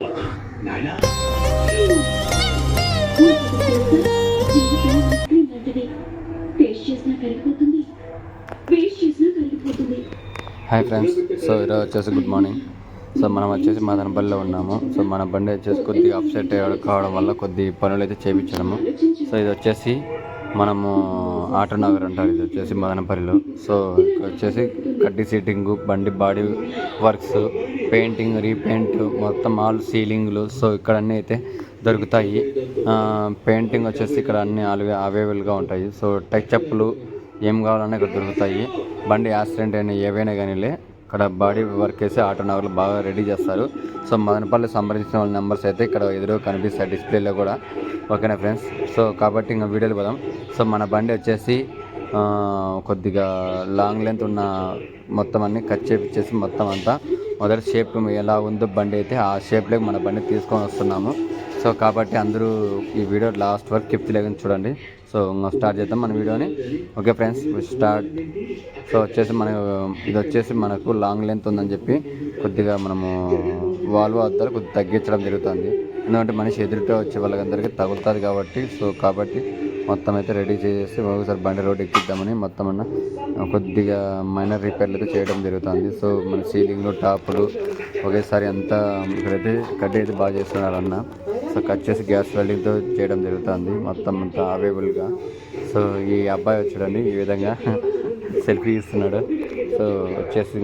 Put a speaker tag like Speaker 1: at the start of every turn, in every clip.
Speaker 1: నాయనా
Speaker 2: hi friends. So ఈరోజు వచ్చేసి గుడ్ మార్నింగ్. సో మనం వచ్చేసి మదనపల్లిలో ఉన్నాము. సో మన బండి వచ్చేసి కొద్దిగా అప్సెట్ కావడం వల్ల కొద్ది పనులు అయితే చేయించడము. సో ఇది వచ్చేసి మనము ఆటో నగర్ అంటారు. ఇది వచ్చేసి మదనపల్లిలో. సో ఇక్కడ వచ్చేసి కడ్డీ సీటింగు, బండి బాడీ వర్క్స్, పెయింటింగ్, రీపెయింట్, మొత్తం ఆల్ సీలింగ్లు. సో ఇక్కడ అన్నీ అయితే దొరుకుతాయి. పెయింటింగ్ వచ్చేసి ఇక్కడ అన్నీ అవైలబుల్గా ఉంటాయి. సో టచ్ అప్లు ఏం కావాలన్నా ఇక్కడ దొరుకుతాయి. బండి యాక్సిడెంట్ అయినా ఏవైనా కానీ ఇక్కడ బాడీ వర్క్ వేసి ఆటో నగర్లో బాగా రెడీ చేస్తారు. సో మదనపల్లి సంప్రదించిన వాళ్ళ నెంబర్స్ అయితే ఇక్కడ ఎదురుగా కనిపిస్తాయి డిస్ప్లేలో కూడా. ఓకేనా ఫ్రెండ్స్. సో కాబట్టి ఇంకా వీడియోలు పోదాం. సో మన బండి వచ్చేసి కొద్దిగా లాంగ్ లెంత్ ఉన్న మొత్తం అన్ని కట్ చేపించేసి మొత్తం అంతా మొదటి షేప్ ఎలా ఉందో బండి అయితే ఆ షేప్లోకి మన బండి తీసుకొని వస్తున్నాము. సో కాబట్టి అందరూ ఈ వీడియో లాస్ట్ వరకు కిప్ లేకుండా చూడండి. సో ఇంకా స్టార్ట్ చేద్దాం మన వీడియోని. Okay friends, start. సో వచ్చేసి ఇది వచ్చేసి మనకు లాంగ్ లెంత్ ఉందని చెప్పి కొద్దిగా మనము వాల్వ్ అద్దాలు కొద్దిగా తగ్గించడం జరుగుతుంది. ఎందుకంటే మనిషి ఎదురుతో వచ్చే వాళ్ళందరికీ తగులుతుంది కాబట్టి. సో కాబట్టి మొత్తం అయితే రెడీ చేసి ఒకసారి బండి రోడ్ ఎక్కిద్దామని మొత్తం అన్న కొద్దిగా మైనర్ రిపేర్లు అయితే చేయడం జరుగుతుంది. సో మన సీలింగ్లు, టాపులు ఒకేసారి అంతా ఇక్కడైతే కడ్డీ అయితే బాగా చేస్తున్నారు అన్న. సో కట్ చేసి గ్యాస్ వెల్డింగ్తో చేయడం జరుగుతుంది మొత్తం అంతా అవైలబుల్గా. సో ఈ అబ్బాయి వచ్చాడండి ఈ విధంగా సెల్ఫీ ఇస్తున్నాడు. సో వచ్చేసి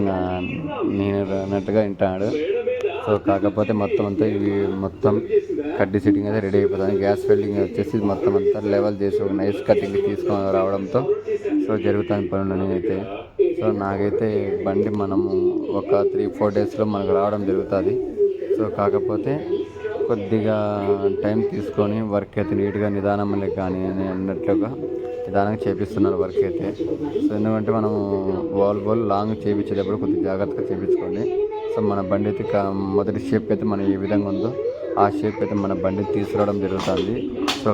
Speaker 2: నేను అన్నట్టుగా వింటాడు. సో కాకపోతే మొత్తం అంతా ఇవి మొత్తం కడ్డీ సెట్టింగ్ అయితే రెడీ అయిపోతుంది. గ్యాస్ వెల్డింగ్ వచ్చేసి మొత్తం అంతా లెవెల్ చేసి ఒక నైస్ కటింగ్ తీసుకొని రావడంతో సో జరుగుతుంది పనులు అయితే. సో నాకైతే బండి మనము ఒక 3-4 డేస్లో మనకు రావడం జరుగుతుంది. సో కాకపోతే కొద్దిగా టైం తీసుకొని వర్క్ అయితే నీట్గా నిదానంలో కానీ అన్నట్లుగా నిదానంగా చేపిస్తున్నారు వర్క్ అయితే. సో ఎందుకంటే మనం వాల్ లాంగ్ చేయించేటప్పుడు కొద్దిగా జాగ్రత్తగా చేయించుకోండి. సో మన బండి అయితే మొదటి షేప్ అయితే మనం ఏ విధంగా ఉందో ఆ షేప్ అయితే మన బండిని తీసుకురావడం జరుగుతుంది. సో